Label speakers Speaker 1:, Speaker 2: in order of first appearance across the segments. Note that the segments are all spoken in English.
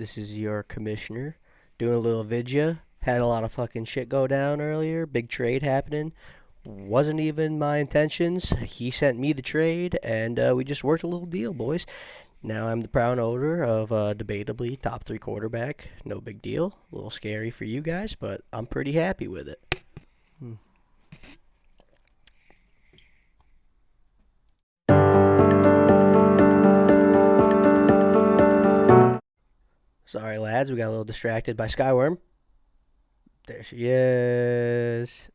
Speaker 1: This is your commissioner doing a little vidya. Had a lot of fucking shit go down earlier. Big trade happening. Wasn't even my intentions. He sent me the trade, and we just worked a little deal, boys. Now I'm the proud owner of debatably top three quarterback. No big deal. A little scary for you guys, but I'm pretty happy with it. Hmm. Sorry, lads. We got a little distracted by Skyworm. There she is.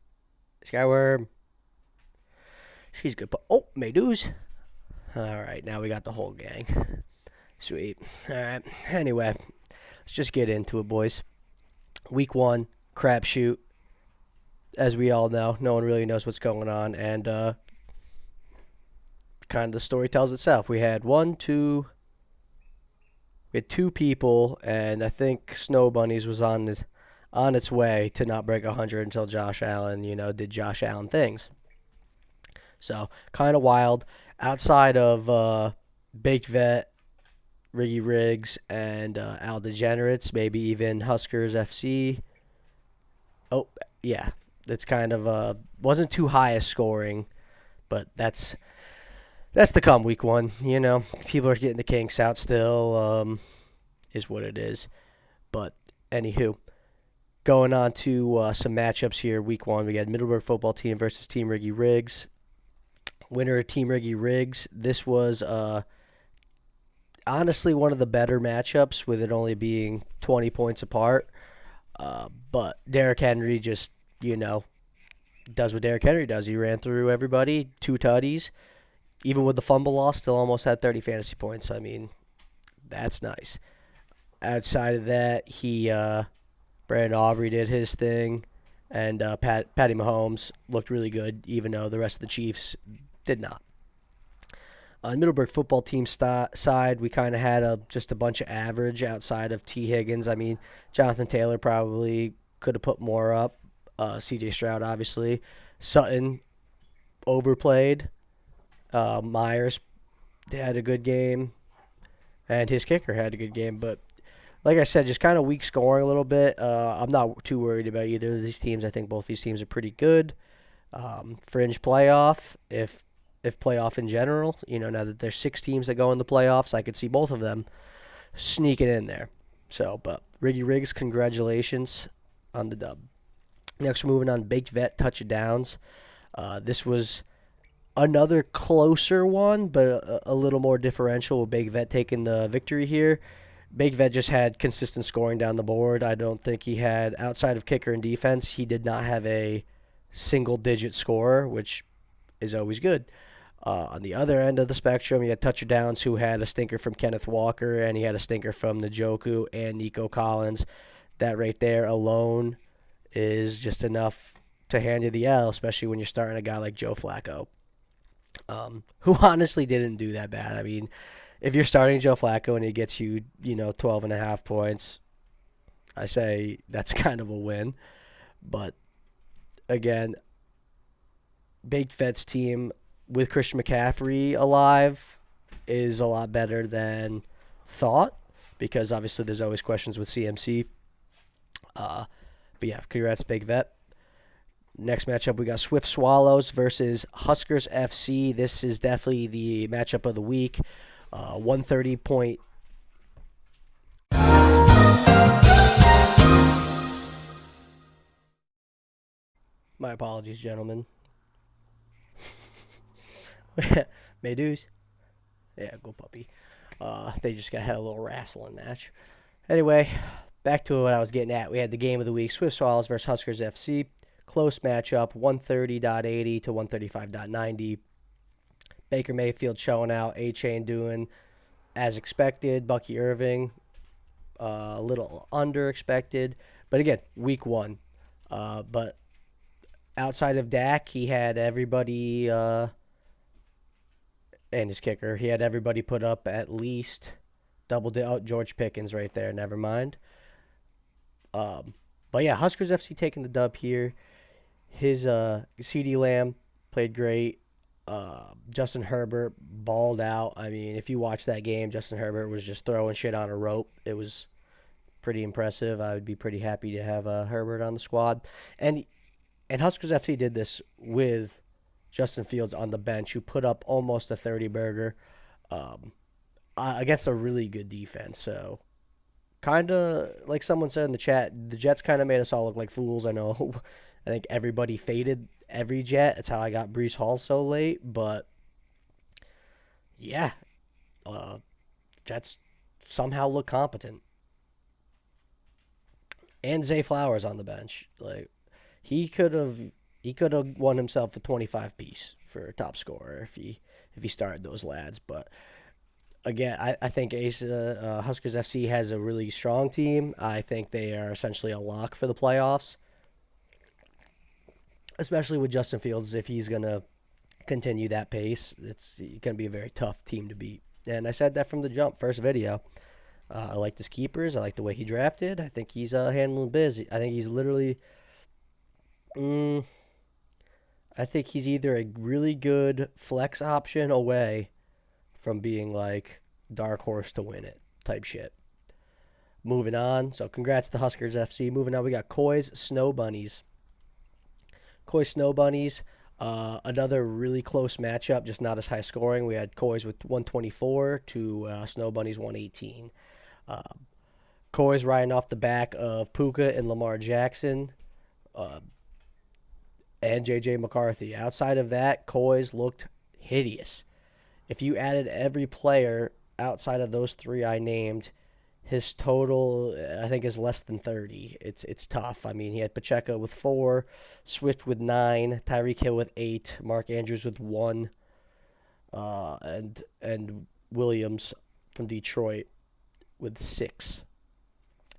Speaker 1: Skyworm. She's good. Oh, Maydews. All right, now we got the whole gang. Sweet. All right. Anyway, let's just get into it, boys. Week one, crapshoot. As we all know, no one really knows what's going on, and kind of the story tells itself. We had two people, and I think Snow Bunnies was on its way to not break 100 until Josh Allen, did Josh Allen things. So kind of wild. Outside of Baked Vet, Riggy Riggs, and Al Degenerates, maybe even Huskers FC. Oh yeah, that's kind of wasn't too high a scoring, but that's to come week one. People are getting the kinks out still. Is what it is. But anywho, going on to some matchups here. Week one, we got Middleburg football team versus Team Riggy Riggs. Winner of Team Riggy Riggs. This was honestly one of the better matchups, with it only being 20 points apart. But Derrick Henry just, does what Derrick Henry does. He ran through everybody, two tutties. Even with the fumble loss, still almost had 30 fantasy points. I mean, that's nice. Outside of that, Brandon Aubrey did his thing, and Patty Mahomes looked really good, even though the rest of the Chiefs did not. On Middleburg football team side, we kind of had just a bunch of average outside of T. Higgins. I mean, Jonathan Taylor probably could have put more up. C.J. Stroud, obviously. Sutton overplayed. Myers had a good game, and his kicker had a good game. But like I said, just kind of weak scoring a little bit. I'm not too worried about either of these teams. I think both these teams are pretty good. Fringe playoff, if playoff in general. Now that there's 6 teams that go in the playoffs, I could see both of them sneaking in there. So, but Riggy Riggs, congratulations on the dub. Next, we're moving on, Baked Vet touchdowns. This was another closer one, but a little more differential, with Baked Vet taking the victory here. Baked Vet just had consistent scoring down the board. I don't think he had, outside of kicker and defense, he did not have a single-digit scorer, which is always good. On the other end of the spectrum, you had touchdowns who had a stinker from Kenneth Walker, and he had a stinker from Njoku and Nico Collins. That right there alone is just enough to hand you the L, especially when you're starting a guy like Joe Flacco, who honestly didn't do that bad. I mean, if you're starting Joe Flacco and he gets you, 12 and a half points, I say that's kind of a win. But again, Baked Vet's team with Christian McCaffrey alive is a lot better than thought, because obviously there's always questions with CMC. But yeah, congrats, Baked Vet. Next matchup, we got Swift Swallows versus Huskers FC. This is definitely the matchup of the week. 130 point. My apologies, gentlemen. Maydews. Yeah, go puppy. They just had a little wrestling match. Anyway, back to what I was getting at. We had the game of the week, Swift Swallows versus Huskers FC. Close matchup, 130.80 to 135.90. Baker Mayfield showing out. A-Chain doing as expected. Bucky Irving, a little under expected. But again, week one. But outside of Dak, he had everybody, and his kicker, he had everybody put up at least George Pickens right there. Never mind. But yeah, Huskers FC taking the dub here. His CeeDee Lamb played great. Justin Herbert balled out. I mean, if you watch that game, Justin Herbert was just throwing shit on a rope. It was pretty impressive. I would be pretty happy to have Herbert on the squad. And and Huskers FC did this with Justin Fields on the bench, who put up almost a 30 burger um, against a really good defense. So kind of like someone said in the chat, the Jets kind of made us all look like fools. I know. I think everybody faded every Jet. That's how I got Brees Hall so late. But yeah, uh, Jets somehow look competent. And Zay Flowers on the bench. Like he could have won himself a 25 piece for top scorer if he started those lads. But again, I think Huskers FC has a really strong team. I think they are essentially a lock for the playoffs, especially with Justin Fields. If he's gonna continue that pace, it's gonna be a very tough team to beat. And I said that from the jump, first video. I like his keepers. I like the way he drafted. I think he's handling biz. I think he's literally. Mm, I think he's either a really good flex option away from being like dark horse to win it type shit. Moving on. So congrats to Huskers FC. Moving on, we got Coy's Snow Bunnies. Coy Snow Bunnies. Another really close matchup, just not as high scoring. We had Coy's with 124 to Snow Bunnies 118. Uh, Coy's riding off the back of Puka and Lamar Jackson and J.J. McCarthy. Outside of that, Coy's looked hideous. If you added every player outside of those three I named, his total, I think, is less than 30. It's tough. I mean, he had Pacheco with 4, Swift with 9, Tyreek Hill with 8, Mark Andrews with 1, and Williams from Detroit with 6.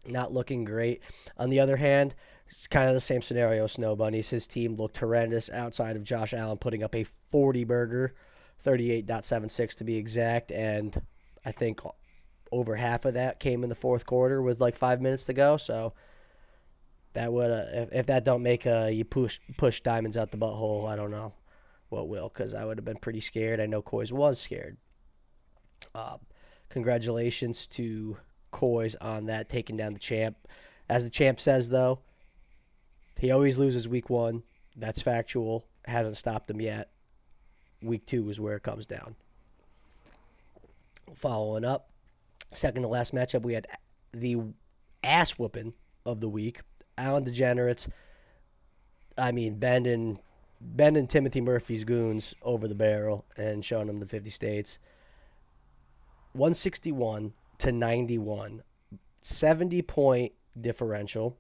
Speaker 1: Not looking great. On the other hand, it's kind of the same scenario, Snow Bunnies. His team looked horrendous outside of Josh Allen putting up a 40 burger, 38.76 to be exact, and I think over half of that came in the fourth quarter with like 5 minutes to go. So that would, if that don't make you push diamonds out the butthole, I don't know what will, because I would have been pretty scared. I know Coys was scared. Congratulations to Coys on that, taking down the champ. As the champ says, though, he always loses week 1. That's factual. Hasn't stopped him yet. Week 2 is where it comes down. Following up, second to last matchup, we had the ass whooping of the week. Allen Degenerates. I mean, bending Timothy Murphy's goons over the barrel and showing them the 50 states. 161 to 91. 70-point differential.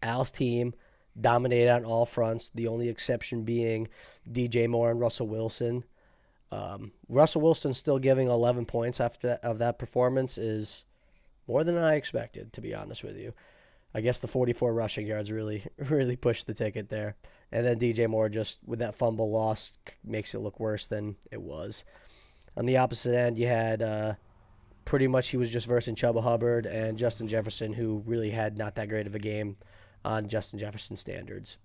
Speaker 1: Al's team dominated on all fronts, the only exception being DJ Moore and Russell Wilson. Russell Wilson still giving 11 points after that performance is more than I expected, to be honest with you. I guess the 44 rushing yards really pushed the ticket there. And then DJ Moore, just with that fumble loss, makes it look worse than it was. On the opposite end, you had pretty much he was just versing Chuba Hubbard and Justin Jefferson, who really had not that great of a game on Justin Jefferson standards.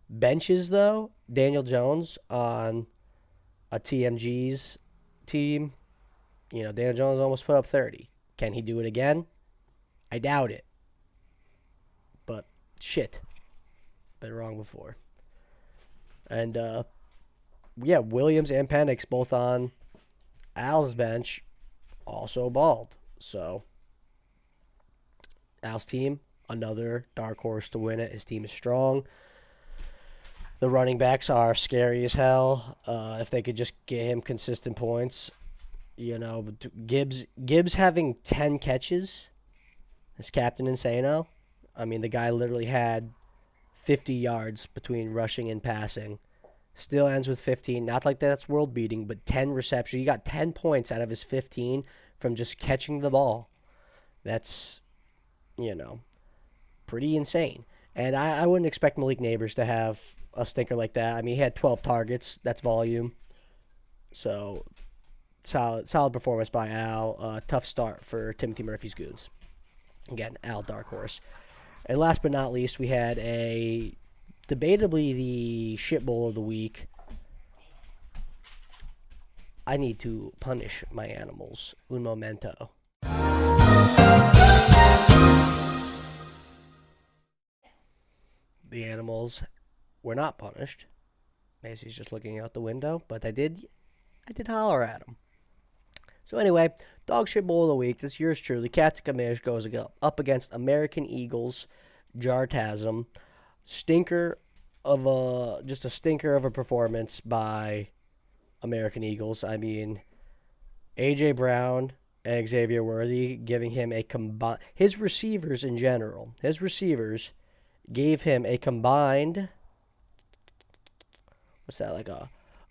Speaker 1: Benches, though, Daniel Jones on a TMG's team. You know, Daniel Jones almost put up 30. Can he do it again? I doubt it. But shit. Been wrong before. And yeah, Williams and Penix both on Al's bench also balled. So Al's team, another dark horse to win it. His team is strong. The running backs are scary as hell. If they could just get him consistent points, you know, Gibbs having 10 catches as Captain Insano. I mean, the guy literally had 50 yards between rushing and passing. Still ends with 15. Not like that's world beating, but 10 receptions. He got 10 points out of his 15 from just catching the ball. That's, you know, pretty insane. And I wouldn't expect Malik Neighbors to have a stinker like that. I mean, he had 12 targets. That's volume. So, solid performance by Al. Tough start for Timothy Murphy's Goons. Again, Al, dark horse. And last but not least, we had debatably the shit bowl of the week. I need to punish my animals. Un momento. The animals were not punished. Macy's just looking out the window, but I did holler at him. So anyway, dog shit bowl of the week. This yours truly, Captain Kamish, goes up against American Eagles, Jartasm. Stinker of a stinker of a performance by American Eagles. I mean, AJ Brown and Xavier Worthy giving him a combined. His receivers in general, his receivers gave him a combined. What's that, like a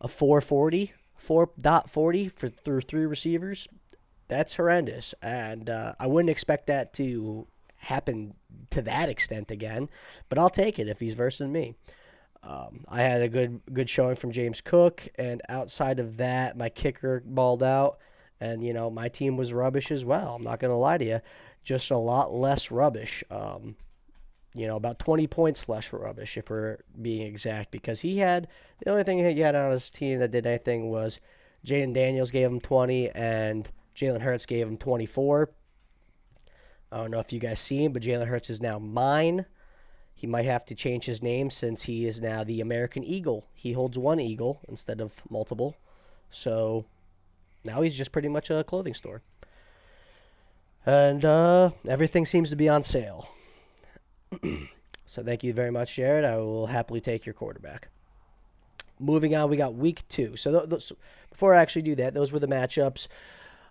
Speaker 1: 440, 4.40 for through three receivers? That's horrendous, and I wouldn't expect that to happen to that extent again. But I'll take it if he's versing me. I had a good showing from James Cook, and outside of that, my kicker balled out, and my team was rubbish as well. I'm not gonna lie to you, just a lot less rubbish. About 20 points less rubbish if we're being exact, because the only thing he had on his team that did anything was Jaden Daniels gave him 20 and Jalen Hurts gave him 24. I don't know if you guys see him, but Jalen Hurts is now mine. He might have to change his name since he is now the American Eagle. He holds one eagle instead of multiple. So now he's just pretty much a clothing store. And everything seems to be on sale. So thank you very much, Jared. I will happily take your quarterback. Moving on, we got week 2. So before I actually do that, those were the matchups.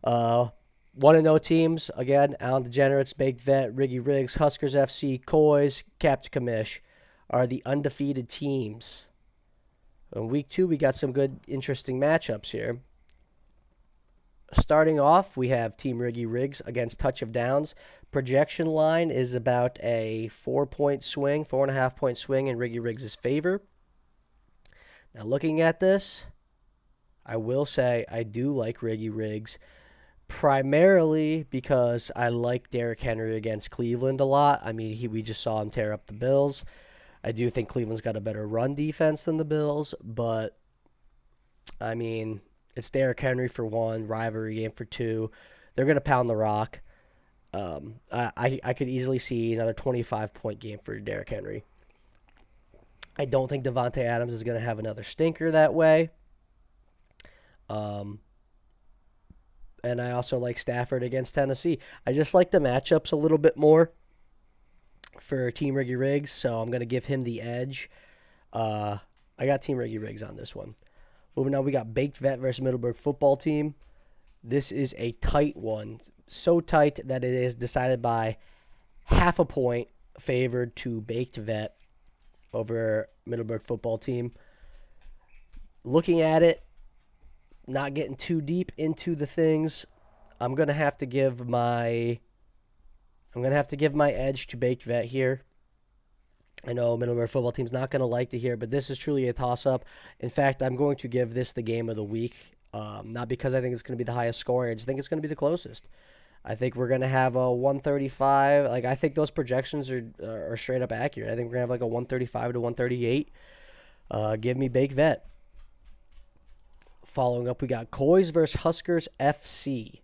Speaker 1: 1-0 teams, again, Alan DeGenerates, Baked Vet, Riggy Riggs, Huskers FC, Coys, Captain Kamish are the undefeated teams. In week 2, we got some good, interesting matchups here. Starting off, we have Team Riggy Riggs against Touch of Downs. Projection line is about a 4-point swing, 4.5-point swing in Riggy Riggs' favor. Now, looking at this, I will say I do like Riggy Riggs, primarily because I like Derrick Henry against Cleveland a lot. I mean, we just saw him tear up the Bills. I do think Cleveland's got a better run defense than the Bills, but, I mean, it's Derrick Henry for 1, rivalry game for 2. They're going to pound the rock. I could easily see another 25-point game for Derrick Henry. I don't think Devontae Adams is going to have another stinker that way. And I also like Stafford against Tennessee. I just like the matchups a little bit more for Team Riggy Riggs, so I'm going to give him the edge. I got Team Riggy Riggs on this one. Moving on, we got Baked Vet versus Middleburg football team. This is a tight one. So tight that it is decided by half a point favored to Baked Vet over Middleburg football team. Looking at it, not getting too deep into the things, I'm gonna have to give my edge to Baked Vet here. I know Middleburg football team's not gonna like to hear, but this is truly a toss-up. In fact, I'm going to give this the game of the week. Not because I think it's going to be the highest scoring. I just think it's going to be the closest. I think we're going to have a 135. Like, I think those projections are straight up accurate. I think we're going to have like a 135 to 138. Give me Baked Vet. Following up, we got Coys versus Huskers FC.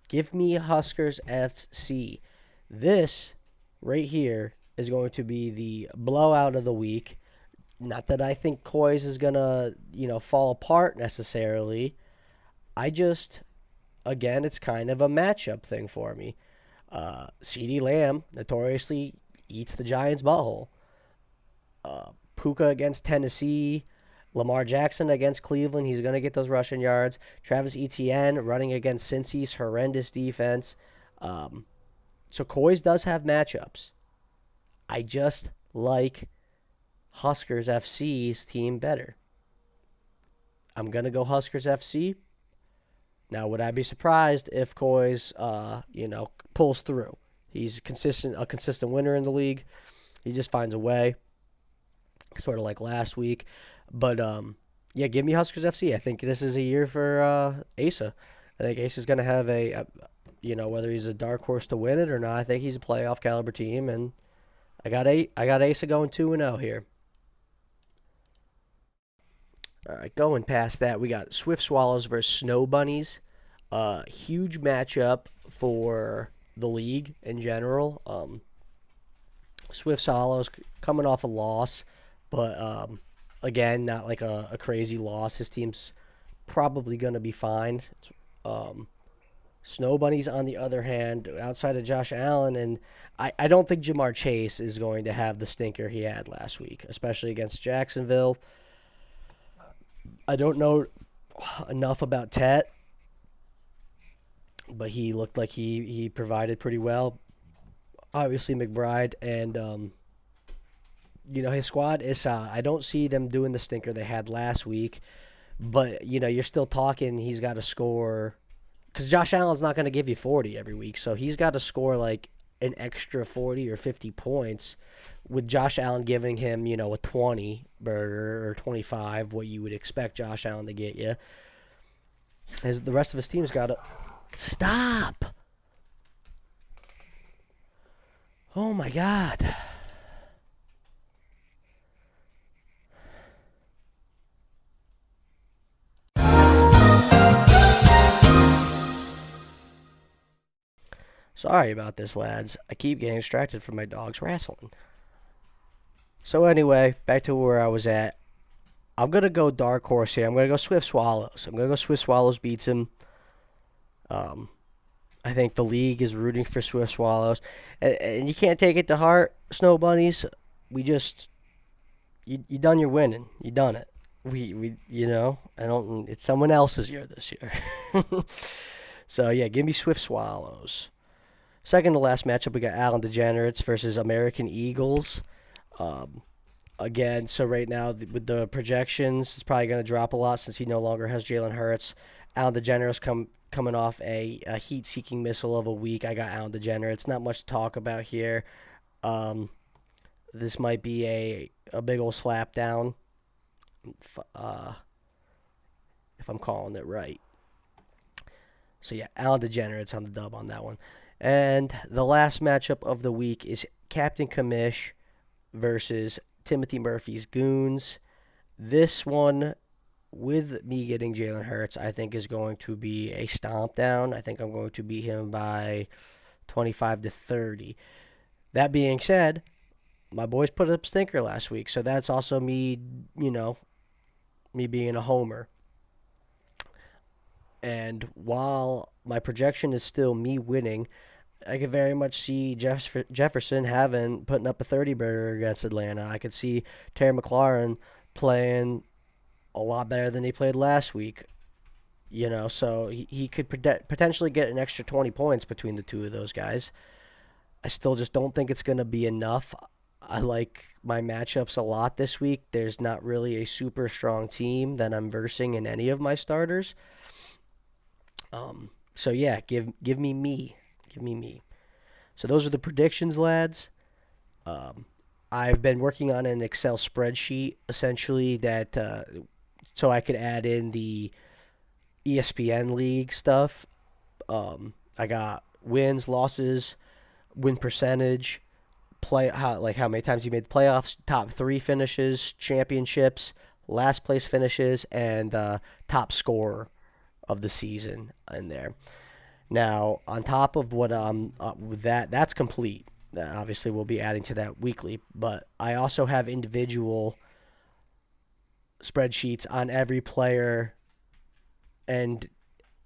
Speaker 1: Give me Huskers FC. This right here is going to be the blowout of the week. Not that I think Coys is going to, fall apart necessarily. Again, it's kind of a matchup thing for me. CeeDee Lamb notoriously eats the Giants' butthole. Puka against Tennessee. Lamar Jackson against Cleveland. He's going to get those rushing yards. Travis Etienne running against Cincy's horrendous defense. So Coys does have matchups. I just like Huskers FC's team better. I'm going to go Huskers FC. Now, would I be surprised if Coys, pulls through? He's a consistent winner in the league. He just finds a way, sort of like last week. But, give me Huskers FC. I think this is a year for Asa. I think Asa's going to have whether he's a dark horse to win it or not, I think he's a playoff caliber team, and I got Asa going 2-0 here. All right, going past that, we got Swift Swallows versus Snow Bunnies. Huge matchup for the league in general. Swift Swallows coming off a loss, but again, not like a crazy loss. His team's probably going to be fine. Um, Snow Bunnies, on the other hand, outside of Josh Allen, and I don't think Jamar Chase is going to have the stinker he had last week, especially against Jacksonville. I don't know enough about Tet, but he looked like he provided pretty well. Obviously, McBride and his squad is. I don't see them doing the stinker they had last week, but you're still talking. He's got to score because Josh Allen's not going to give you 40 every week, so he's got to score like an extra 40 or 50 points. With Josh Allen giving him, a 20 burger or 25, what you would expect Josh Allen to get you. As the rest of his team's got to stop. Oh my God. Sorry about this, lads. I keep getting distracted from my dogs wrestling. So anyway, back to where I was at. I'm going to go dark horse here. I'm going to go Swift Swallows. I'm going to go Swift Swallows beats him. Um, I think the league is rooting for Swift Swallows. And you can't take it to heart, Snow Bunnies. We just, you done your winning. You done it. I don't, it's someone else's year this year. So yeah, give me Swift Swallows. Second to last matchup, we got Allen Degenerates versus American Eagles. Um, Again, so right now with the projections, it's probably going to drop a lot since he no longer has Jalen Hurts. Allen Degenerates coming off a heat-seeking missile of a week. I got Allen Degenerates. Not much to talk about here. This might be a big old slap down, if I'm calling it right. So yeah, Allen Degenerates on the dub on that one. And the last matchup of the week is Captain Kamish versus Timothy Murphy's Goons. This one, with me getting Jalen Hurts, I think is going to be a stomp down. I think I'm going to beat him by 25 to 30. That being said, my boys put up stinker last week, so that's also me, me being a homer. And while my projection is still me winning, I could very much see Jefferson putting up a 30 burger against Atlanta. I could see Terry McLaurin playing a lot better than he played last week. So he could potentially get an extra 20 points between the two of those guys. I still just don't think it's going to be enough. I like my matchups a lot this week. There's not really a super strong team that I'm versing in any of my starters. So yeah, give me me. Give me me. So those are the predictions, lads. I've been working on an Excel spreadsheet, essentially, that so I could add in the ESPN League stuff. I got wins, losses, win percentage, how many times you made the playoffs, top 3 finishes, championships, last place finishes, and top scorer of the season in there. Now, on top of what with that's complete. Obviously, we'll be adding to that weekly, but I also have individual spreadsheets on every player and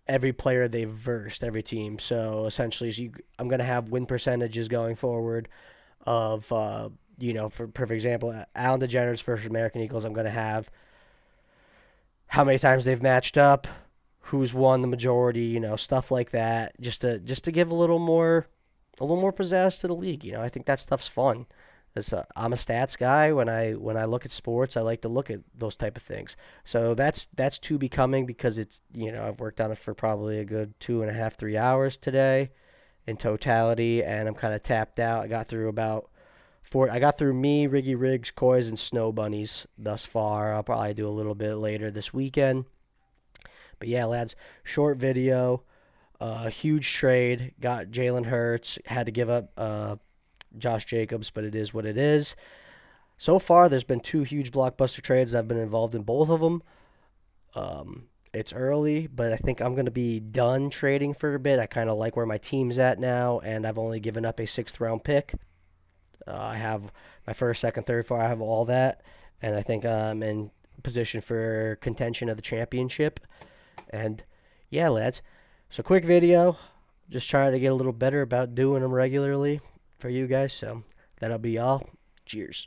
Speaker 1: every player they've versed, every team. So essentially, I'm going to have win percentages going forward of, for example, Allen DeGeneres versus American Eagles. I'm going to have how many times they've matched up, who's won the majority, stuff like that, just to give a little more pizzazz to the league. I think that stuff's fun. I'm a stats guy. When I look at sports, I like to look at those type of things. So that's to be coming because it's I've worked on it for probably a good 2.5, 3 hours today in totality, and I'm kind of tapped out. I got through about 4. I got through me, Riggy Riggs, Koys, and Snow Bunnies thus far. I'll probably do a little bit later this weekend. But yeah, lads, short video, huge trade. Got Jalen Hurts. Had to give up Josh Jacobs, but it is what it is. So far, there's been 2 huge blockbuster trades. I've been involved in both of them. It's early, but I think I'm going to be done trading for a bit. I kind of like where my team's at now, and I've only given up a 6th round pick. I have my first, second, third, four. I have all that, and I think I'm in position for contention of the championship. And yeah, lads. So quick video, just trying to get a little better about doing them regularly for you guys. So that'll be all. Cheers.